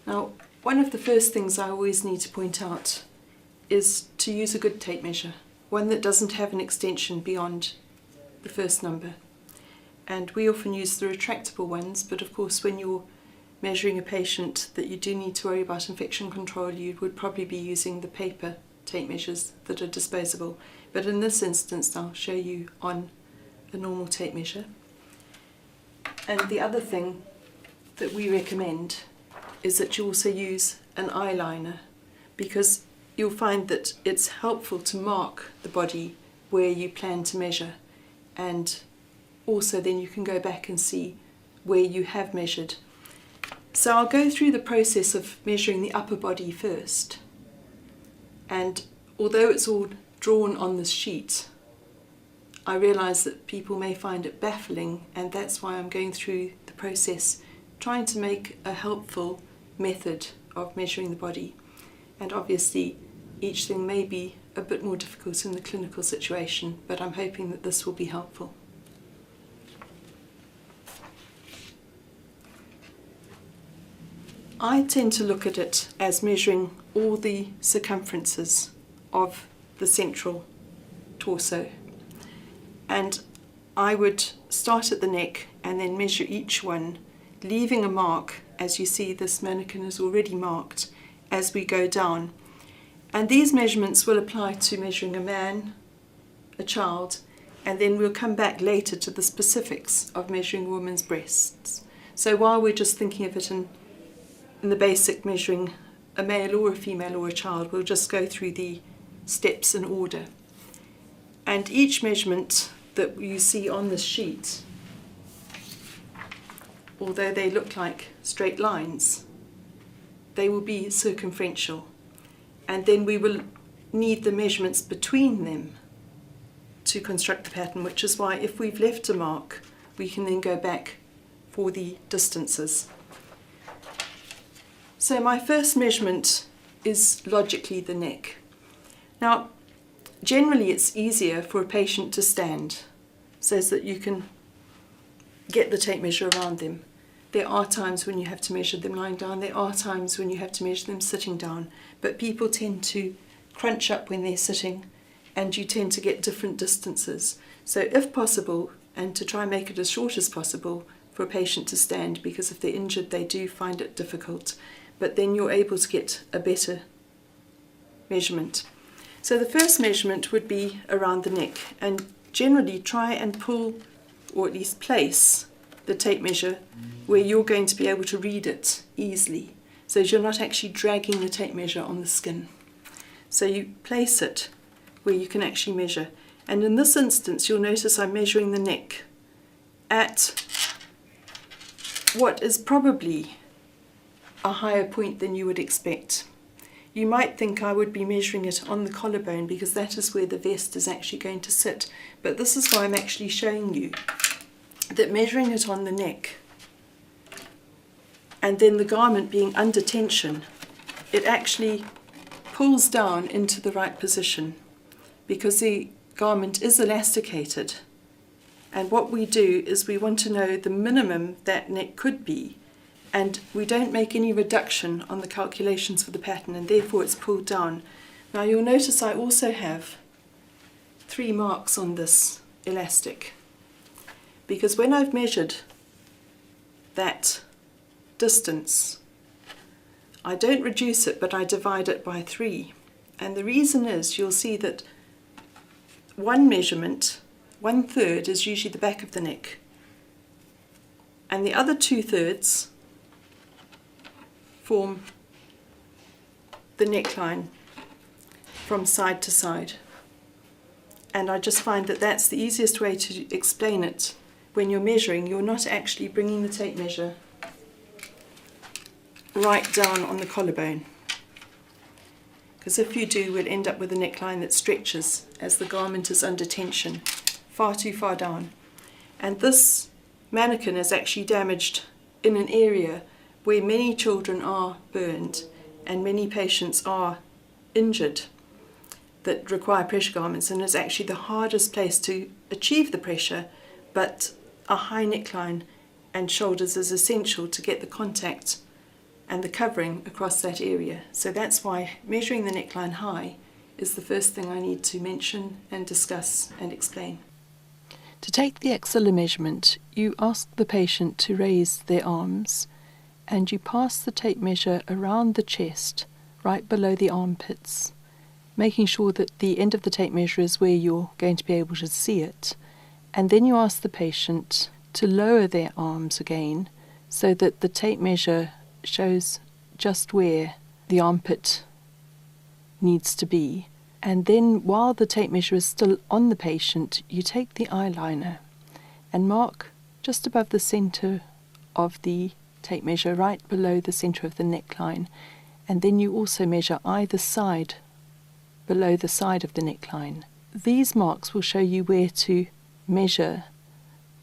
Now, one of the first things I always need to point out is to use a good tape measure, one that doesn't have an extension beyond the first number. And we often use the retractable ones, but of course when you're measuring a patient that you do need to worry about infection control, you would probably be using the paper tape measures that are disposable. But in this instance, I'll show you on a normal tape measure. And the other thing that we recommend is that you also use an eyeliner, because you'll find that it's helpful to mark the body where you plan to measure, and also then you can go back and see where you have measured. So I'll go through the process of measuring the upper body first, and although it's all drawn on this sheet, I realise that people may find it baffling, and that's why I'm going through the process trying to make a helpful method of measuring the body. And obviously each thing may be a bit more difficult in the clinical situation, but I'm hoping that this will be helpful. I tend to look at it as measuring all the circumferences of the central torso, and I would start at the neck and then measure each one, leaving a mark. As you see, this mannequin is already marked as we go down, and these measurements will apply to measuring a man, a child, and then we'll come back later to the specifics of measuring a woman's breasts. So while we're just thinking of it in the basic measuring a male or a female or a child, we'll just go through the steps in order. And each measurement that you see on this sheet, although they look like straight lines, they will be circumferential, and then we will need the measurements between them to construct the pattern, which is why if we've left a mark, we can then go back for the distances. So my first measurement is logically the neck. Now, generally it's easier for a patient to stand so that you can get the tape measure around them. There are times when you have to measure them lying down, there are times when you have to measure them sitting down, but people tend to crunch up when they're sitting, and you tend to get different distances. So if possible, and to try and make it as short as possible for a patient to stand, because if they're injured they do find it difficult, but then you're able to get a better measurement. So the first measurement would be around the neck, and generally try and pull, or at least place, the tape measure where you're going to be able to read it easily, so you're not actually dragging the tape measure on the skin. So you place it where you can actually measure. And in this instance, you'll notice I'm measuring the neck at what is probably a higher point than you would expect. You might think I would be measuring it on the collarbone because that is where the vest is actually going to sit, but this is why I'm actually showing you that measuring it on the neck and then the garment being under tension, it actually pulls down into the right position because the garment is elasticated, and what we do is we want to know the minimum that neck could be, and we don't make any reduction on the calculations for the pattern, and therefore it's pulled down. Now you'll notice I also have 3 marks on this elastic, because when I've measured that distance, I don't reduce it, but I divide it by 3. And the reason is, you'll see that one measurement, 1/3, is usually the back of the neck, and the other 2/3 form the neckline from side to side. And I just find that that's the easiest way to explain it. When you're measuring, you're not actually bringing the tape measure right down on the collarbone, because if you do, we'll end up with a neckline that stretches as the garment is under tension far too far down. And this mannequin is actually damaged in an area where many children are burned and many patients are injured that require pressure garments, and it's actually the hardest place to achieve the pressure, but a high neckline and shoulders is essential to get the contact and the covering across that area. So that's why measuring the neckline high is the first thing I need to mention and discuss and explain. To take the axilla measurement, you ask the patient to raise their arms and you pass the tape measure around the chest, right below the armpits, making sure that the end of the tape measure is where you're going to be able to see it. And then you ask the patient to lower their arms again so that the tape measure shows just where the armpit needs to be. And then while the tape measure is still on the patient, you take the eyeliner and mark just above the centre of the tape measure, right below the centre of the neckline. And then you also measure either side below the side of the neckline. These marks will show you where to measure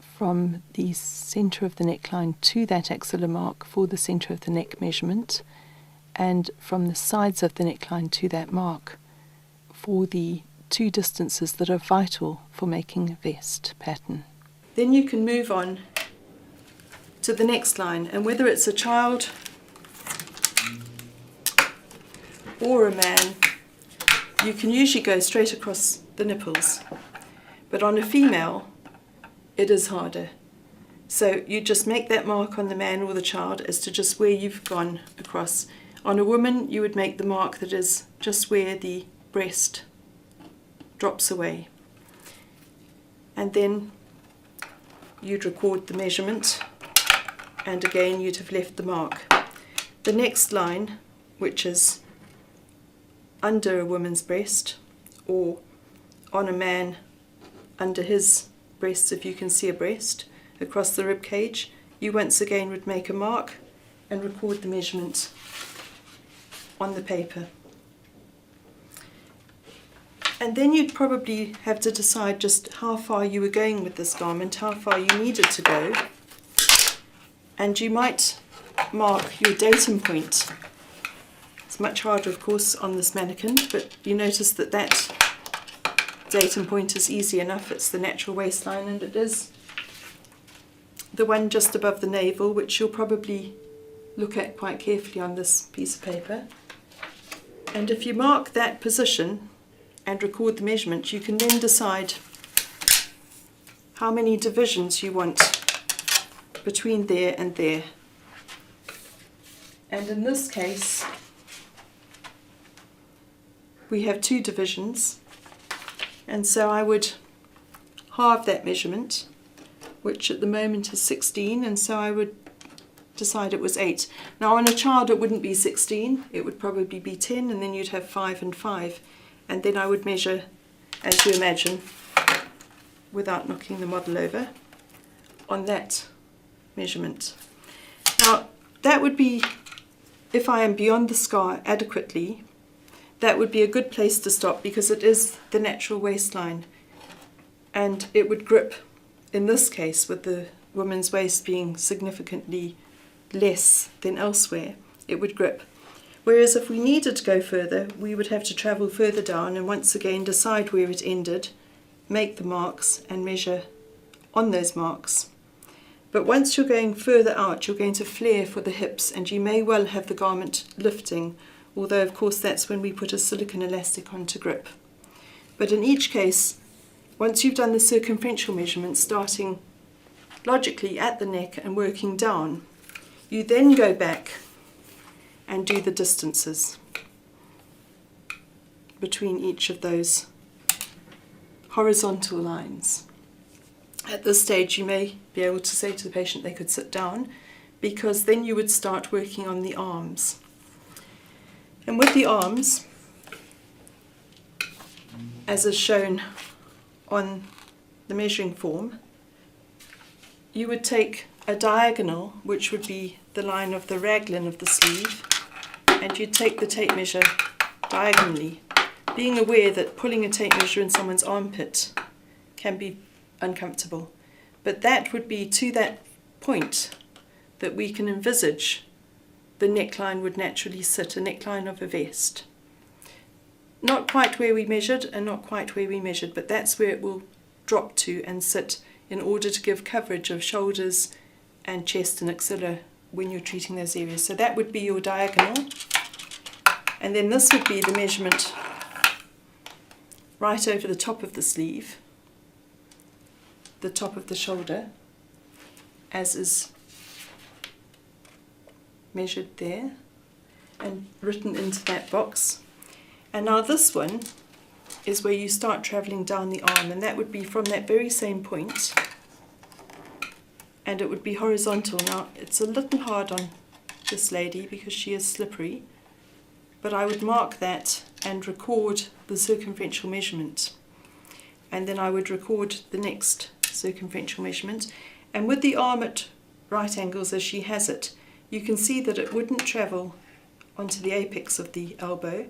from the centre of the neckline to that axilla mark for the centre of the neck measurement, and from the sides of the neckline to that mark for the two distances that are vital for making a vest pattern. Then you can move on to the next line, and whether it's a child or a man, you can usually go straight across the nipples, but on a female it is harder. So you just make that mark on the man or the child as to just where you've gone across. On a woman you would make the mark that is just where the breast drops away, and then you'd record the measurement, and again you'd have left the mark. The next line, which is under a woman's breast or on a man under his breast, if you can see a breast, across the rib cage, you once again would make a mark and record the measurement on the paper. And then you'd probably have to decide just how far you were going with this garment, how far you needed to go, and you might mark your datum point. It's much harder, of course, on this mannequin, but you notice that that datum point is easy enough. It's the natural waistline, and it is the one just above the navel, which you'll probably look at quite carefully on this piece of paper. And if you mark that position and record the measurement, you can then decide how many divisions you want between there and there. And in this case, we have 2 divisions, and so I would halve that measurement, which at the moment is 16, and so I would decide it was 8. Now on a child it wouldn't be 16, it would probably be 10, and then you'd have 5 and 5. And then I would measure, as you imagine, without knocking the model over, on that measurement. Now that would be, if I am beyond the scar adequately, that would be a good place to stop, because it is the natural waistline, and it would grip, in this case with the woman's waist being significantly less than elsewhere, it would grip. Whereas if we needed to go further, we would have to travel further down and once again decide where it ended, make the marks and measure on those marks. But once you're going further out, you're going to flare for the hips, and you may well have the garment lifting, although of course that's when we put a silicone elastic on to grip. But in each case, once you've done the circumferential measurement, starting logically at the neck and working down, you then go back and do the distances between each of those horizontal lines. At this stage you may be able to say to the patient they could sit down, because then you would start working on the arms. And with the arms, as is shown on the measuring form, you would take a diagonal, which would be the line of the raglan of the sleeve, and you'd take the tape measure diagonally, being aware that pulling a tape measure in someone's armpit can be uncomfortable. But that would be to that point that we can envisage the neckline would naturally sit, a neckline of a vest. Not quite where we measured and not quite where we measured, but that's where it will drop to and sit in order to give coverage of shoulders and chest and axilla when you're treating those areas. So that would be your diagonal, and then this would be the measurement right over the top of the sleeve, the top of the shoulder, as is measured there and written into that box. And now this one is where you start travelling down the arm, and that would be from that very same point, and it would be horizontal. Now it's a little hard on this lady because she is slippery, but I would mark that and record the circumferential measurement, and then I would record the next circumferential measurement. And with the arm at right angles as she has it, you can see that it wouldn't travel onto the apex of the elbow,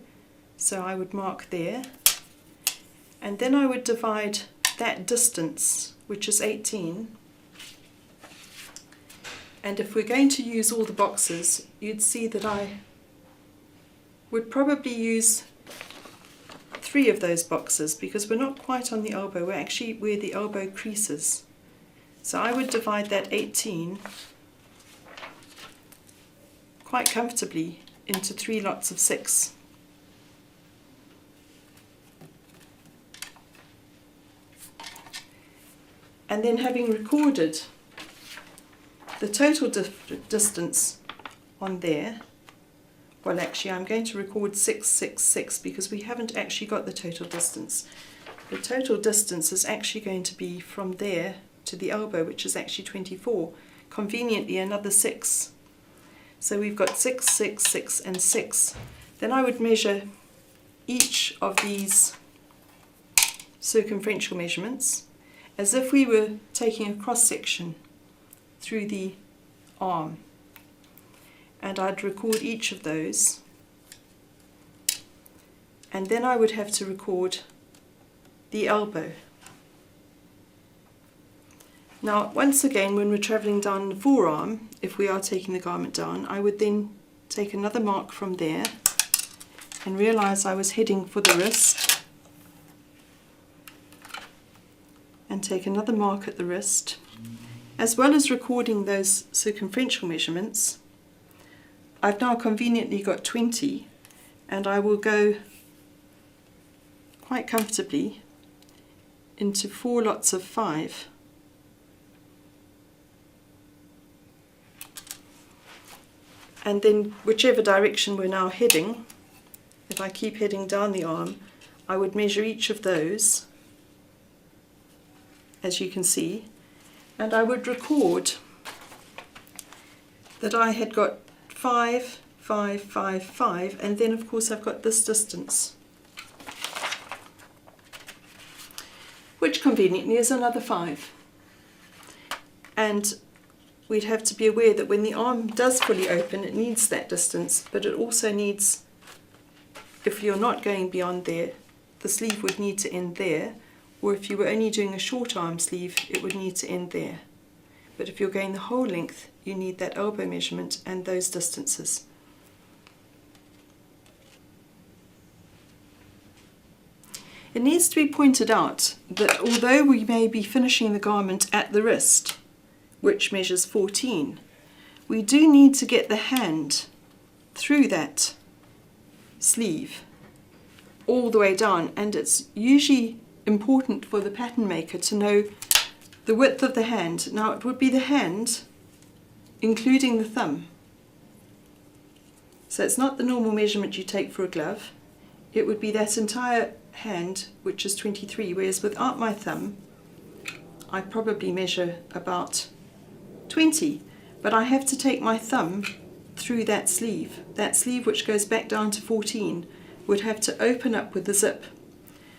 so I would mark there, and then I would divide that distance, which is 18, and if we're going to use all the boxes, you'd see that I would probably use 3 of those boxes, because we're not quite on the elbow, we're actually where the elbow creases. So I would divide that 18 quite comfortably into 3 lots of 6. And then, having recorded the total distance on there, well, actually I'm going to record 666 because we haven't actually got the total distance. The total distance is actually going to be from there to the elbow, which is actually 24. Conveniently, another 6. So we've got 6, 6, 6 and 6. Then I would measure each of these circumferential measurements as if we were taking a cross section through the arm, and I'd record each of those, and then I would have to record the elbow. Now once again, when we're travelling down the forearm, if we are taking the garment down, I would then take another mark from there and realise I was heading for the wrist, and take another mark at the wrist. As well as recording those circumferential measurements, I've now conveniently got 20, and I will go quite comfortably into 4 lots of 5. And then whichever direction we're now heading, if I keep heading down the arm, I would measure each of those, as you can see, and I would record that I had got 5, 5, 5, 5, and then of course I've got this distance, which conveniently is another 5. And we'd have to be aware that when the arm does fully open, it needs that distance, but it also needs, if you're not going beyond there, the sleeve would need to end there, or if you were only doing a short arm sleeve, it would need to end there. But if you're going the whole length, you need that elbow measurement and those distances. It needs to be pointed out that although we may be finishing the garment at the wrist, which measures 14, we do need to get the hand through that sleeve all the way down, and it's usually important for the pattern maker to know the width of the hand. Now it would be the hand including the thumb, so it's not the normal measurement you take for a glove, it would be that entire hand, which is 23, whereas without my thumb I probably measure about 20, but I have to take my thumb through that sleeve which goes back down to 14 would have to open up with a zip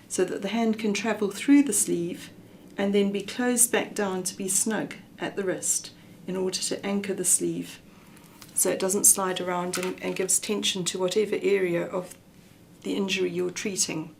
so that the hand can travel through the sleeve and then be closed back down to be snug at the wrist in order to anchor the sleeve so it doesn't slide around and gives tension to whatever area of the injury you're treating.